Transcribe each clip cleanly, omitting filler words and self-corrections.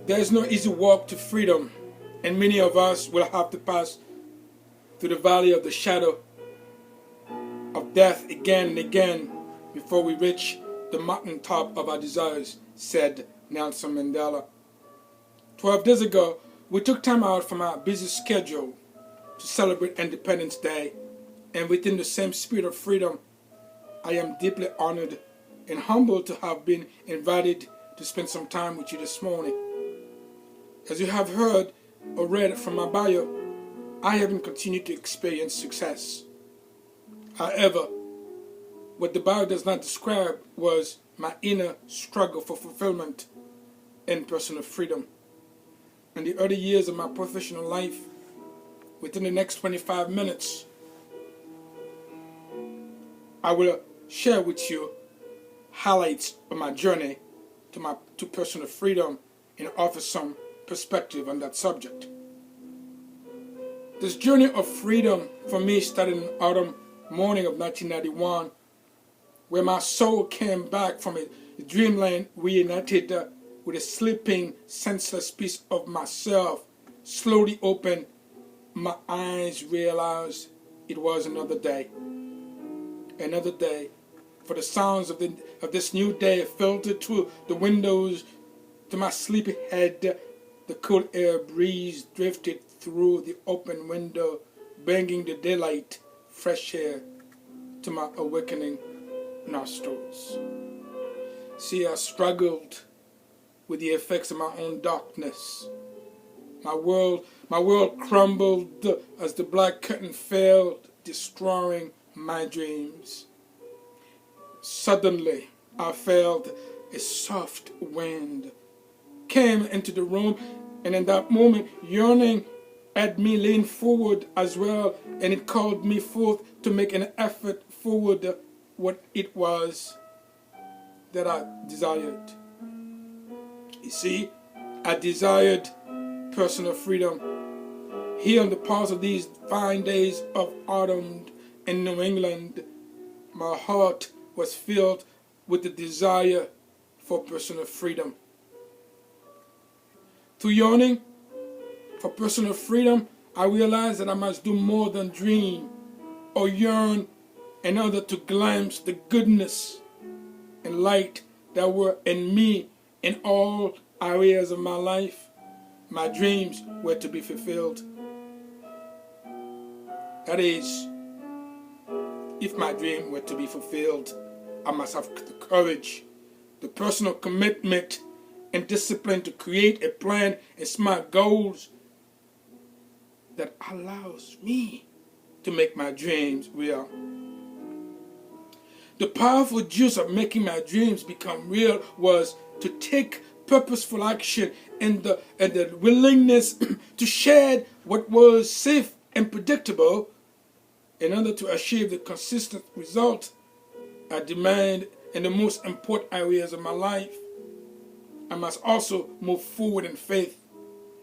There is no easy walk to freedom, and many of us will have to pass through the valley of the shadow of death again and again before we reach the mountaintop of our desires, said Nelson Mandela. 12 days ago, we took time out from our busy schedule to celebrate Independence Day, and within the same spirit of freedom, I am deeply honored and humbled to have been invited to spend some time with you this morning. As you have heard or read from my bio, I haven't continued to experience success. However, what the bio does not describe was my inner struggle for fulfillment and personal freedom. In the early years of my professional life, within the next 25 minutes, I will share with you highlights of my journey to personal freedom and offer some perspective on that subject. This journey of freedom for me started in autumn morning of 1991, where my soul came back from a dreamland reunited with a sleeping, senseless piece of myself. Slowly opened my eyes, realized it was another day. Another day, for the sounds of this new day filtered through the windows to my sleepy head. The cool air breeze drifted through the open window, bringing the daylight, fresh air to my awakening nostrils. See, I struggled with the effects of my own darkness. My world crumbled as the black curtain fell, destroying my dreams. Suddenly, I felt a soft wind came into the room, and in that moment, yearning had me lean forward as well, and it called me forth to make an effort forward what it was that I desired. You see, I desired personal freedom. Here on the pause of these fine days of autumn in New England, my heart was filled with the desire for personal freedom. Through yearning for personal freedom, I realized that I must do more than dream or yearn in order to glimpse the goodness and light that were in me in all areas of my life. My dreams were to be fulfilled. That is, if my dream were to be fulfilled, I must have the courage, the personal commitment, and discipline to create a plan and smart goals that allows me to make my dreams real. The powerful juice of making my dreams become real was to take purposeful action and the willingness to shed what was safe and predictable in order to achieve the consistent result I demand in the most important areas of my life. I must also move forward in faith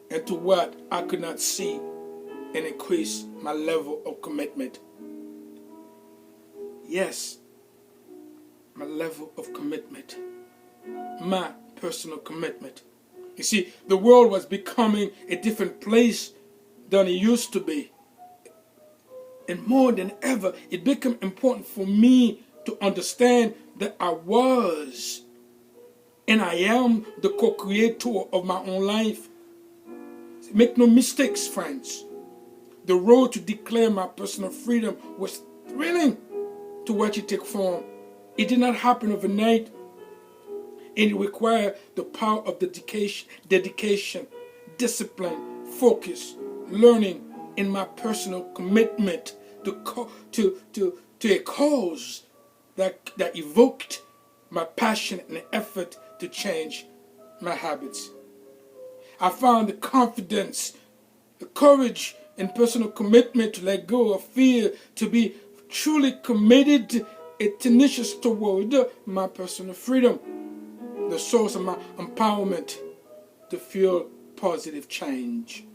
into what I could not see and increase my level of commitment. Yes, my level of commitment. My personal commitment. You see, the world was becoming a different place than it used to be. And more than ever, it became important for me to understand that I was and I am the co-creator of my own life. Make no mistakes, friends. The road to declare my personal freedom was thrilling to watch it take form. It did not happen overnight, and it required the power of dedication, discipline, focus, learning, and my personal commitment to a cause that evoked my passion and effort to change my habits. I found the confidence, the courage, and personal commitment to let go of fear, to be truly committed and tenacious toward my personal freedom, the source of my empowerment to fuel positive change.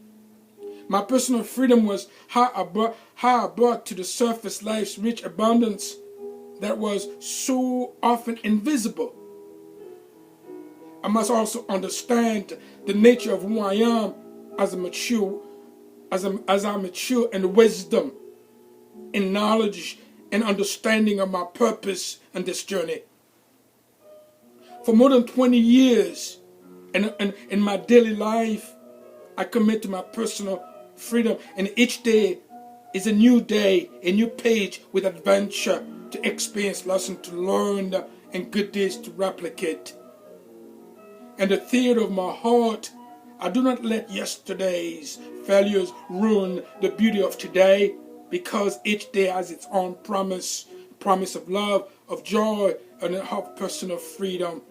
My personal freedom was how I brought to the surface life's rich abundance that was so often invisible. I must also understand the nature of who I am as I mature in wisdom, in knowledge, and understanding of my purpose in this journey. For more than 20 years in my daily life, I commit to my personal freedom, and each day is a new day, a new page with adventure to experience, lesson to learn, and good days to replicate. In the theater of my heart, I do not let yesterday's failures ruin the beauty of today, because each day has its own promise of love, of joy, and of personal freedom.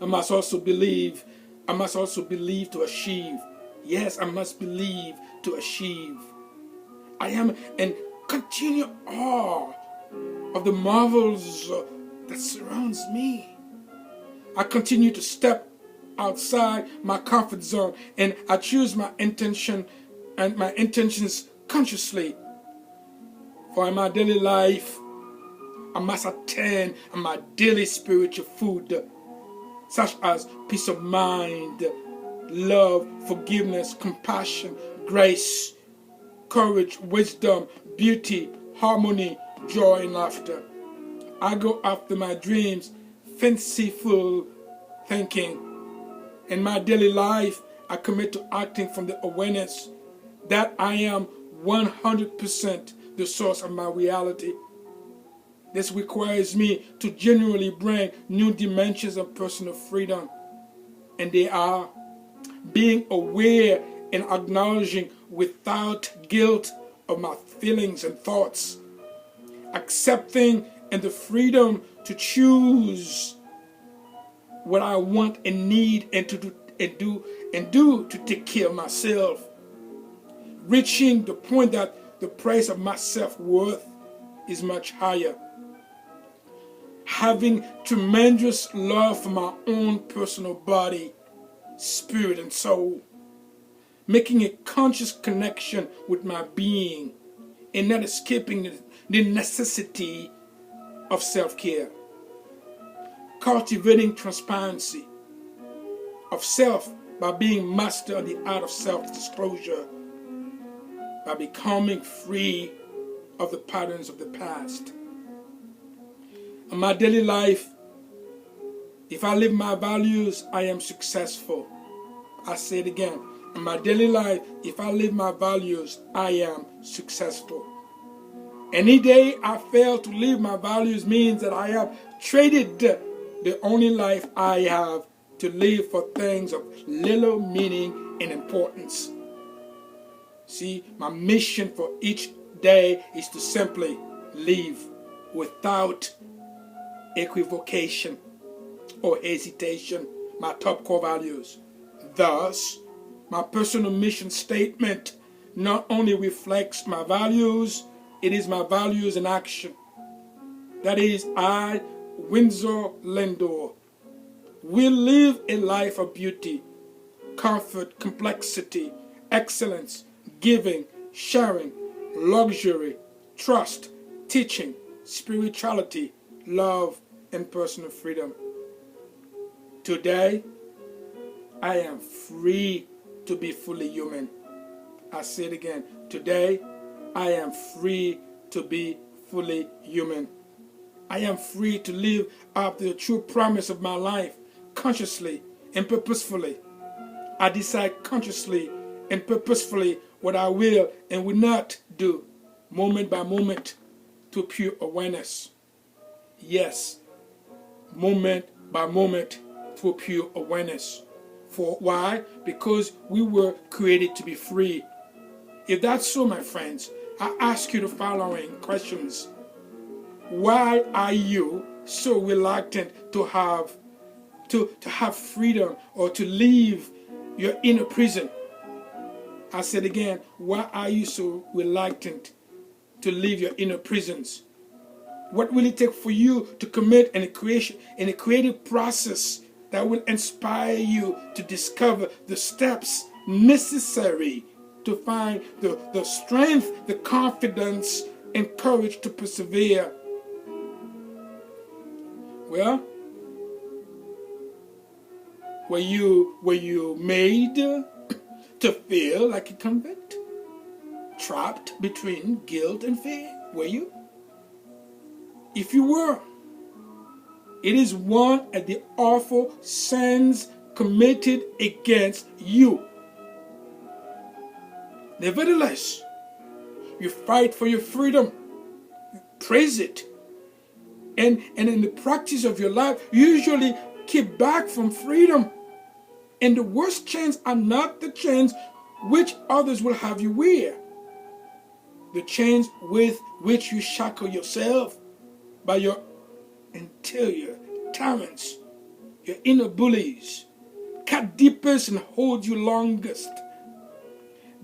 I must also believe to achieve. Yes, I must believe to achieve. I am in continual awe of the marvels that surrounds me. I continue to step outside my comfort zone, and I choose my intentions consciously. For in my daily life, I must attend to my daily spiritual food, such as peace of mind, love, forgiveness, compassion, grace, courage, wisdom, beauty, harmony, joy, and laughter. I go after my dreams, fanciful thinking. In my daily life, I commit to acting from the awareness that I am 100% the source of my reality. This requires me to genuinely bring new dimensions of personal freedom. And they are being aware and acknowledging without guilt of my feelings and thoughts. Accepting and the freedom to choose what I want and need and to do to take care of myself. Reaching the point that the price of my self-worth is much higher. Having tremendous love for my own personal body, spirit, and soul. Making a conscious connection with my being and not escaping the necessity of self-care. Cultivating transparency of self by being master of the art of self-disclosure, by becoming free of the patterns of the past. In my daily life, if I live my values, I am successful. I say it again. In my daily life, if I live my values, I am successful. Any day I fail to live my values means that I have traded the only life I have to live for things of little meaning and importance. See, my mission for each day is to simply live without equivocation or hesitation, my top core values. Thus, my personal mission statement not only reflects my values, it is my values in action. That is, I, Windsor Lindor, will live a life of beauty, comfort, complexity, excellence, giving, sharing, luxury, trust, teaching, spirituality, love, and personal freedom. Today, I am free to be fully human. I say it again. Today, I am free to be fully human. I am free to live up to the true promise of my life, consciously and purposefully. I decide consciously and purposefully what I will and will not do, moment by moment, to pure awareness. Yes, moment by moment, to pure awareness. For why? Because we were created to be free. If that's so, my friends, I ask you the following questions. Why are you so reluctant to have freedom or to leave your inner prison? I said again, why are you so reluctant to leave your inner prisons? What will it take for you to commit in a creative process that will inspire you to discover the steps necessary to find the strength, the confidence, and courage to persevere? Well, Were you made to feel like a convict? Trapped between guilt and fear? Were you? If you were, it is one of the awful sins committed against you. Nevertheless, you fight for your freedom. Praise it. And in the practice of your life, you usually keep back from freedom. And the worst chains are not the chains which others will have you wear. The chains with which you shackle yourself by your interior tyrants, your inner bullies, cut deepest and hold you longest.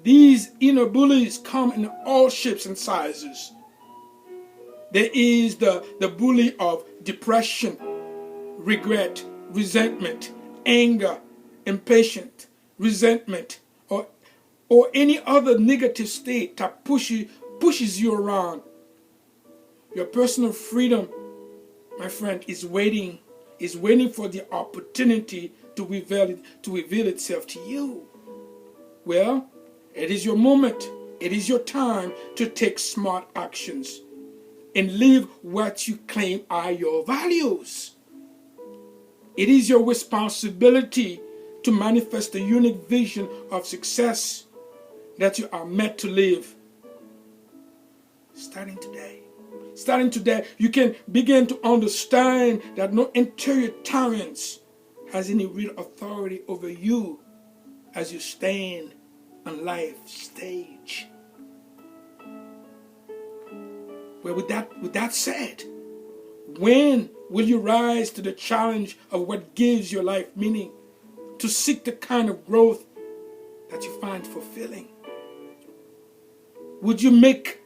These inner bullies come in all shapes and sizes. There is the bully of depression, regret, resentment, anger, impatience, resentment, or any other negative state that pushes you around. Your personal freedom, my friend, is waiting for the opportunity to reveal itself to you. Well, it is your moment. It is your time to take smart actions and live what you claim are your values. It is your responsibility to manifest the unique vision of success that you are meant to live. Starting today, you can begin to understand that no interior tyrant has any real authority over you as you stand on life's stage. Well, with that said, when will you rise to the challenge of what gives your life meaning, to seek the kind of growth that you find fulfilling? Would you make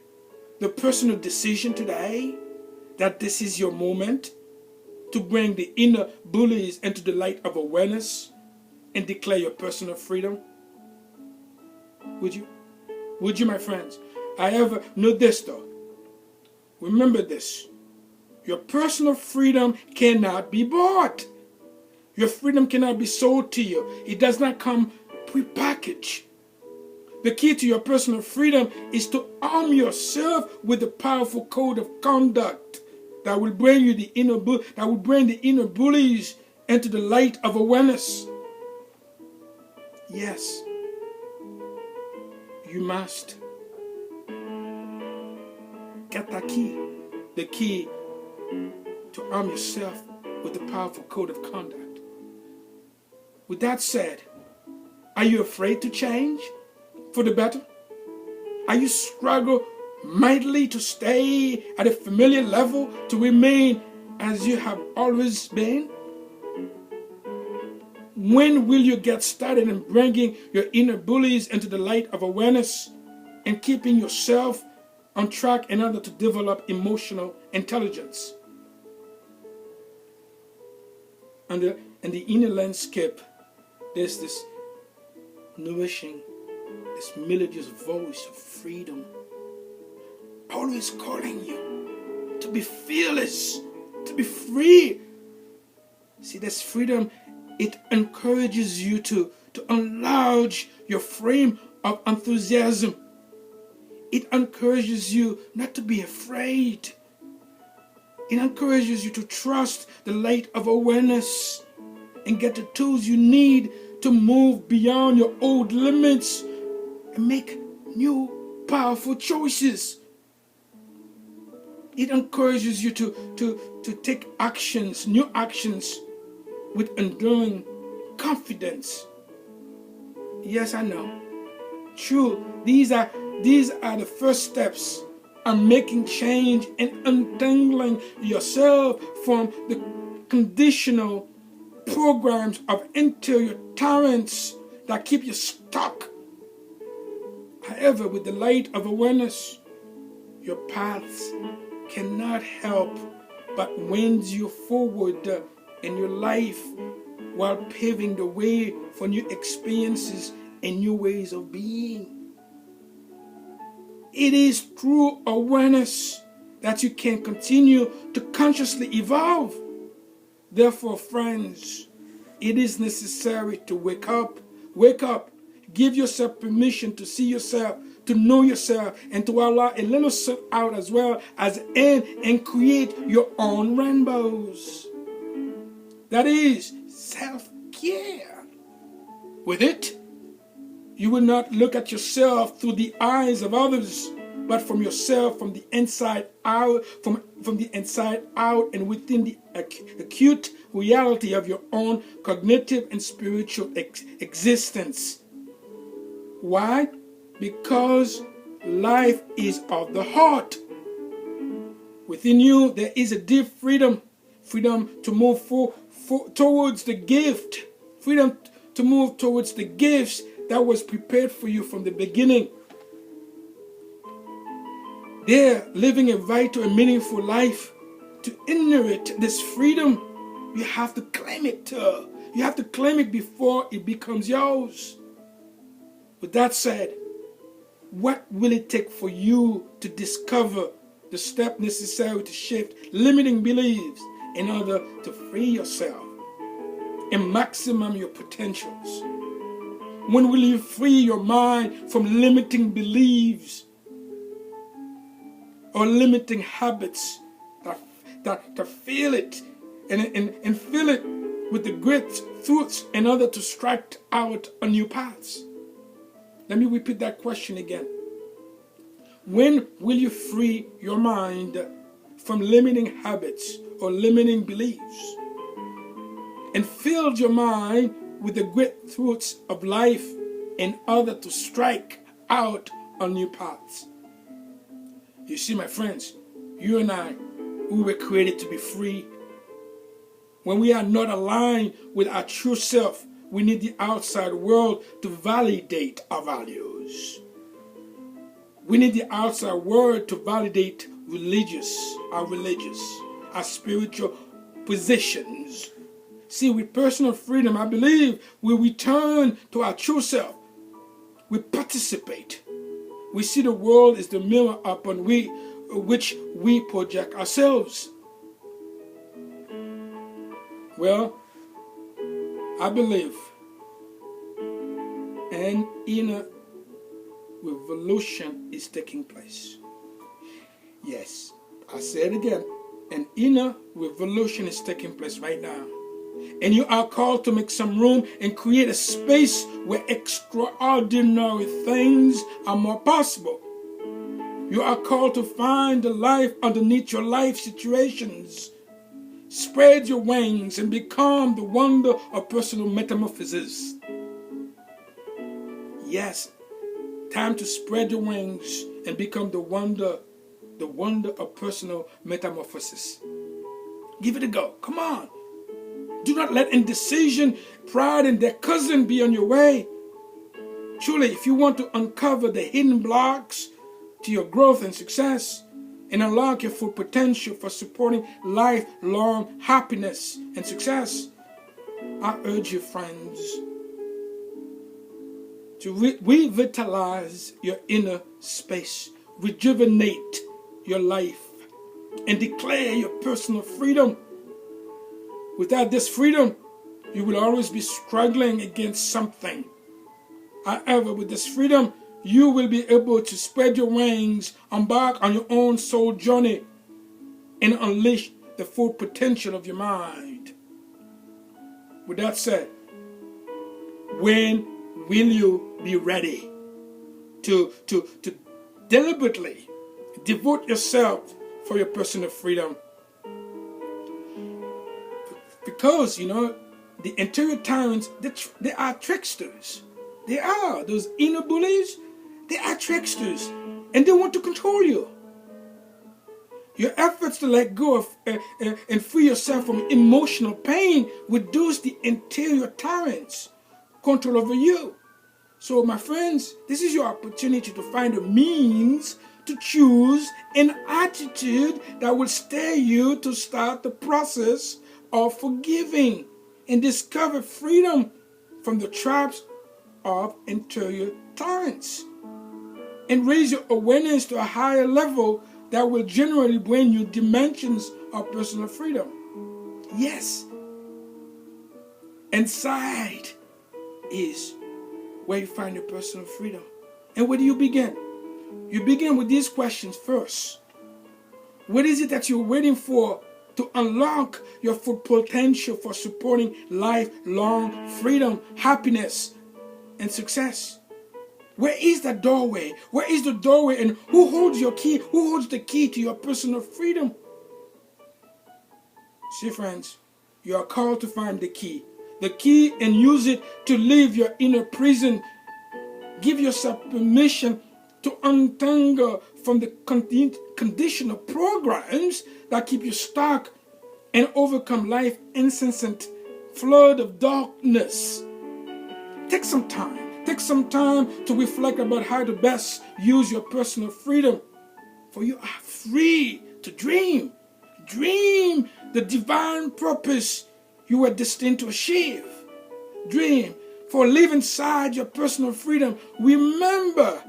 the personal decision today that this is your moment to bring the inner bullies into the light of awareness and declare your personal freedom? Would you? Would you, my friends? However, know this though. Remember this. Your personal freedom cannot be bought. Your freedom cannot be sold to you. It does not come prepackaged. The key to your personal freedom is to arm yourself with a powerful code of conduct that will bring you the inner bullies into the light of awareness. Yes, you must get that key, the key to arm yourself with the powerful code of conduct. With that said, are you afraid to change for the better? Are you struggle mightily to stay at a familiar level, to remain as you have always been? When will you get started in bringing your inner bullies into the light of awareness and keeping yourself on track in order to develop emotional intelligence? And in the inner landscape, there's this nourishing, this melodious voice of freedom, always calling you to be fearless, to be free. See, this freedom, it encourages you to enlarge your frame of enthusiasm. It encourages you not to be afraid. It encourages you to trust the light of awareness and get the tools you need to move beyond your old limits and make new, powerful choices. It encourages you to take actions, new actions, with enduring confidence. Yes, I know. True, these are the first steps on making change and untangling yourself from the conditional programs of interior tyrants that keep you stuck. However, with the light of awareness, your paths cannot help but wind you forward in your life while paving the way for new experiences and new ways of being. It is through awareness that you can continue to consciously evolve. Therefore, friends, it is necessary to wake up. Wake up. Give yourself permission to see yourself, to know yourself, and to allow a little sun out as well as in and create your own rainbows. That is self-care. With it, you will not look at yourself through the eyes of others, but from yourself, from the inside out, from the inside out, and within the acute reality of your own cognitive and spiritual existence. Why? Because life is of the heart. Within you, there is a deep freedom to move towards the gift, freedom to move towards the gifts that was prepared for you from the beginning. There, living a vital and meaningful life. To inherit this freedom, you have to claim it. You have to claim it before it becomes yours. With that said, what will it take for you to discover the step necessary to shift limiting beliefs in order to free yourself and maximum your potentials? When will you free your mind from limiting beliefs or limiting habits that feel it and fill it with the great fruits in order to strike out on new paths? Let me repeat that question again. When will you free your mind from limiting habits or limiting beliefs and fill your mind with the great fruits of life in order to strike out on new paths? You see, my friends, you and I, we were created to be free. When we are not aligned with our true self, we need the outside world to validate our values. We need the outside world to validate our spiritual positions. See, with personal freedom, I believe we return to our true self. We participate. We see the world as the mirror upon which we project ourselves. Well, I believe an inner revolution is taking place. Yes, I say it again. An inner revolution is taking place right now. And you are called to make some room and create a space where extraordinary things are more possible. You are called to find the life underneath your life situations. Spread your wings and become the wonder of personal metamorphosis. Yes, time to spread your wings and become the wonder of personal metamorphosis. Give it a go. Come on. Do not let indecision, pride, and their cousin be on your way. Truly, if you want to uncover the hidden blocks to your growth and success and unlock your full potential for supporting lifelong happiness and success, I urge you, friends, to revitalize your inner space, rejuvenate your life, and declare your personal freedom. Without this freedom, you will always be struggling against something. However, with this freedom, you will be able to spread your wings, embark on your own soul journey, and unleash the full potential of your mind. With that said, when will you be ready to deliberately devote yourself for your personal freedom? Because, the interior tyrants, they are tricksters. They are. Those inner bullies, they are tricksters. And they want to control you. Your efforts to let go of and free yourself from emotional pain reduce the interior tyrants' control over you. So, my friends, this is your opportunity to find a means to choose an attitude that will steer you to start the process of forgiving and discover freedom from the traps of interior tyrants, and raise your awareness to a higher level that will generally bring you dimensions of personal freedom. Yes, inside is where you find your personal freedom. And where do you begin? You begin with these questions first. What is it that you're waiting for to unlock your full potential for supporting lifelong freedom, happiness, and success? Where is that doorway? Where is the doorway, and who holds your key? Who holds the key to your personal freedom? See, friends, you are called to find the key and use it to leave your inner prison. Give yourself permission to untangle from the conditional programs that keep you stuck and overcome life's incessant flood of darkness. Take some time to reflect about how to best use your personal freedom. For you are free to dream. Dream the divine purpose you were destined to achieve. Dream, for live inside your personal freedom. Remember,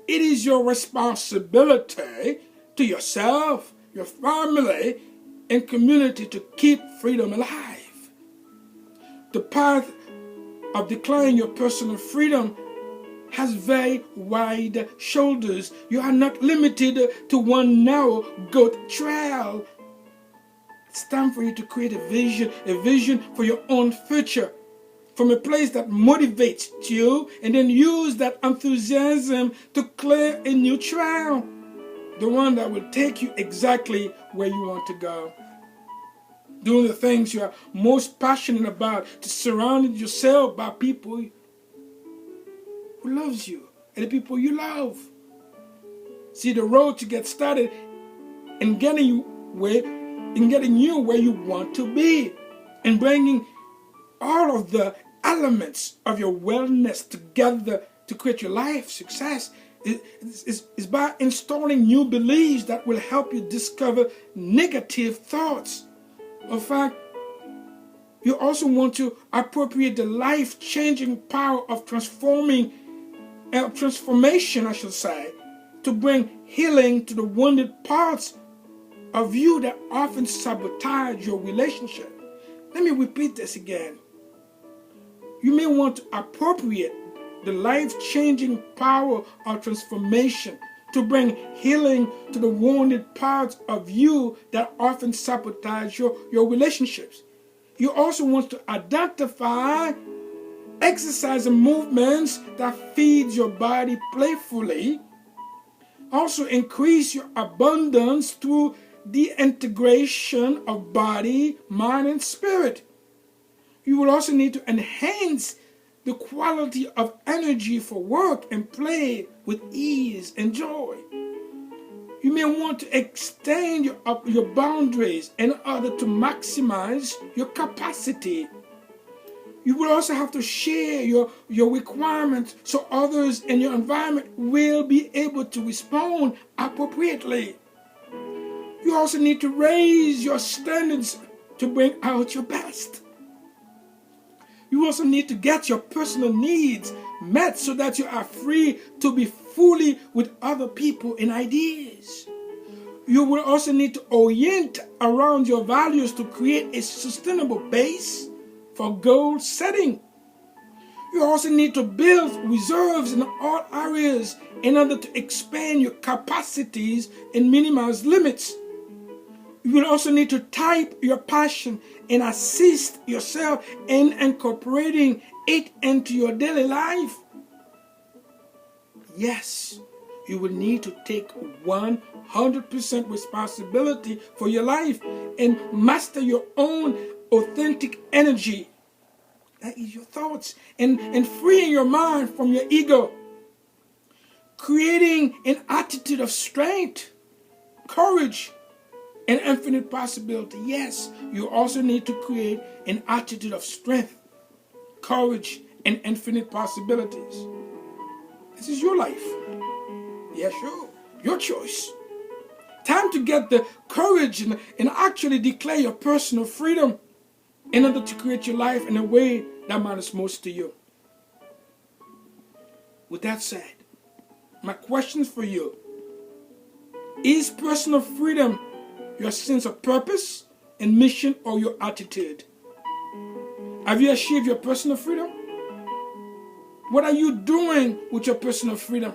it is your responsibility to yourself, your family, and community to keep freedom alive. The path of declining your personal freedom has very wide shoulders. You are not limited to one narrow goat trail. It's time for you to create a vision for your own future, from a place that motivates you, and then use that enthusiasm to clear a new trail, the one that will take you exactly where you want to go. Doing the things you are most passionate about, to surround yourself by people who loves you and the people you love. See, the road to get started in getting you where you want to be, and bringing all of the elements of your wellness together to create your life success is by installing new beliefs that will help you discover negative thoughts. In fact, you also want to appropriate the life-changing power of transformation, to bring healing to the wounded parts of you that often sabotage your relationship. Let me repeat this again. You may want to appropriate the life-changing power of transformation to bring healing to the wounded parts of you that often sabotage your relationships. You also want to identify exercise and movements that feed your body playfully. Also increase your abundance through the integration of body, mind, and spirit. You will also need to enhance the quality of energy for work and play with ease and joy. You may want to extend your boundaries in order to maximize your capacity. You will also have to share your requirements so others in your environment will be able to respond appropriately. You also need to raise your standards to bring out your best. You also need to get your personal needs met so that you are free to be fully with other people and ideas. You will also need to orient around your values to create a sustainable base for goal setting. You also need to build reserves in all areas in order to expand your capacities and minimize limits. You will also need to type your passion and assist yourself in incorporating it into your daily life. Yes, you will need to take 100% responsibility for your life and master your own authentic energy. That is your thoughts, and freeing your mind from your ego. Creating an attitude of strength, courage, and infinite possibility. Yes, you also need to create an attitude of strength, courage, and infinite possibilities. This is your life. Yeah, sure. Your choice. Time to get the courage and actually declare your personal freedom in order to create your life in a way that matters most to you. With that said, my question for you: is personal freedom your sense of purpose and mission, or your attitude? Have you achieved your personal freedom? What are you doing with your personal freedom?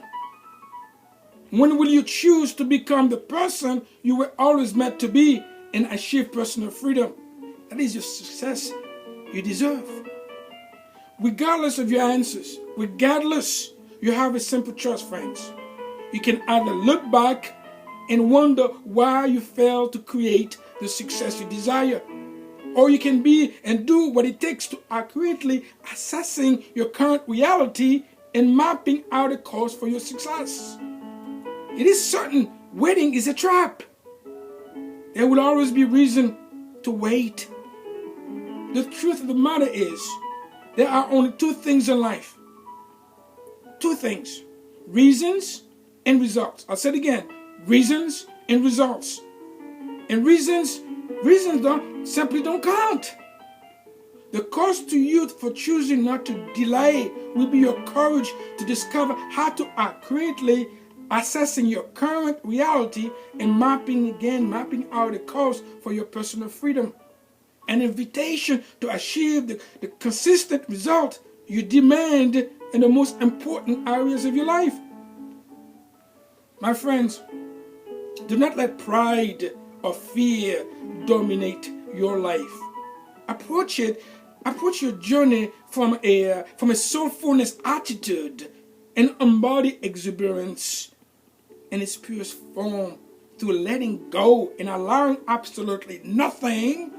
When will you choose to become the person you were always meant to be and achieve personal freedom? That is your success you deserve. Regardless of your answers, regardless, you have a simple choice, friends. You can either look back and wonder why you failed to create the success you desire, or you can be and do what it takes to accurately assessing your current reality and mapping out a course for your success. It is certain waiting is a trap. There will always be reason to wait. The truth of the matter is, there are only two things in life. Two things. Reasons and results. I'll say it again. Reasons and results. And reasons simply don't count. The cost to you for choosing not to delay will be your courage to discover how to accurately assessing your current reality and mapping out a course for your personal freedom. An invitation to achieve the consistent result you demand in the most important areas of your life. My friends, do not let pride or fear dominate your life. Approach your journey from a soulfulness attitude and embody exuberance in its purest form through letting go and allowing absolutely nothing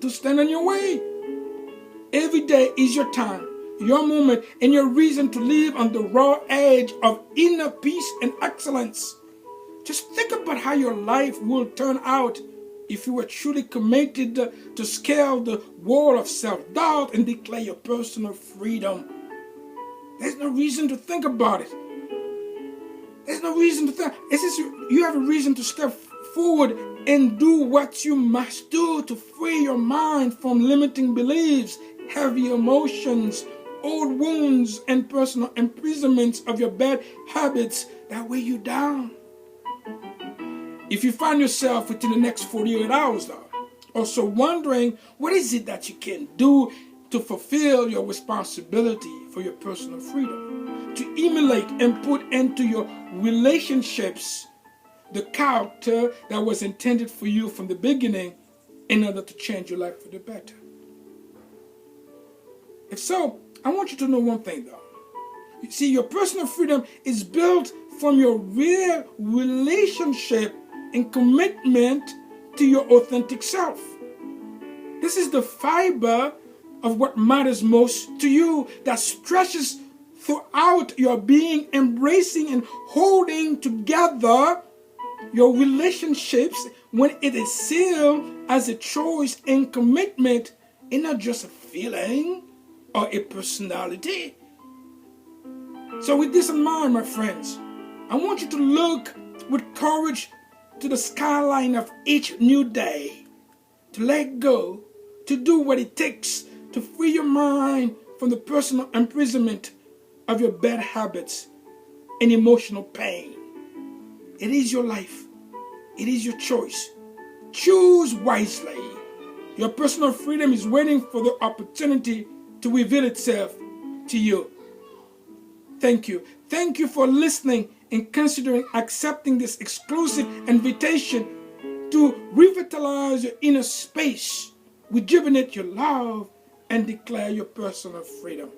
to stand in your way. Every day is your time, your moment, and your reason to live on the raw edge of inner peace and excellence. Just think about how your life will turn out if you were truly committed to scale the wall of self-doubt and declare your personal freedom. There's no reason to think about it. There's no reason to think. It's just you have a reason to step forward and do what you must do to free your mind from limiting beliefs, heavy emotions, old wounds, and personal imprisonments of your bad habits that weigh you down. If you find yourself within the next 48 hours, though, also wondering what is it that you can do to fulfill your responsibility for your personal freedom, to emulate and put into your relationships the character that was intended for you from the beginning in order to change your life for the better. If so, I want you to know one thing though. You see, your personal freedom is built from your real relationship and commitment to your authentic self. This is the fiber of what matters most to you that stretches throughout your being, embracing and holding together your relationships when it is sealed as a choice and commitment and not just a feeling or a personality. So with this in mind, my friends, I want you to look with courage to the skyline of each new day, to let go, to do what it takes to free your mind from the personal imprisonment of your bad habits and emotional pain. It is your life. It is your choice. Choose wisely. Your personal freedom is waiting for the opportunity to reveal itself to you. Thank you. Thank you for listening and considering accepting this exclusive invitation to revitalize your inner space, rejuvenate your love, and declare your personal freedom.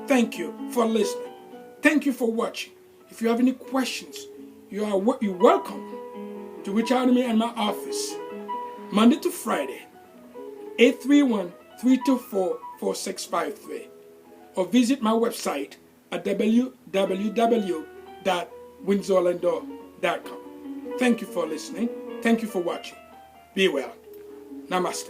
Thank you for listening. Thank you for watching. If you have any questions, you're welcome to reach out to me in my office, Monday to Friday, 831-324-4653, or visit my website at www.windsorlandor.com. Thank you for listening. Thank you for watching. Be well. Namaste.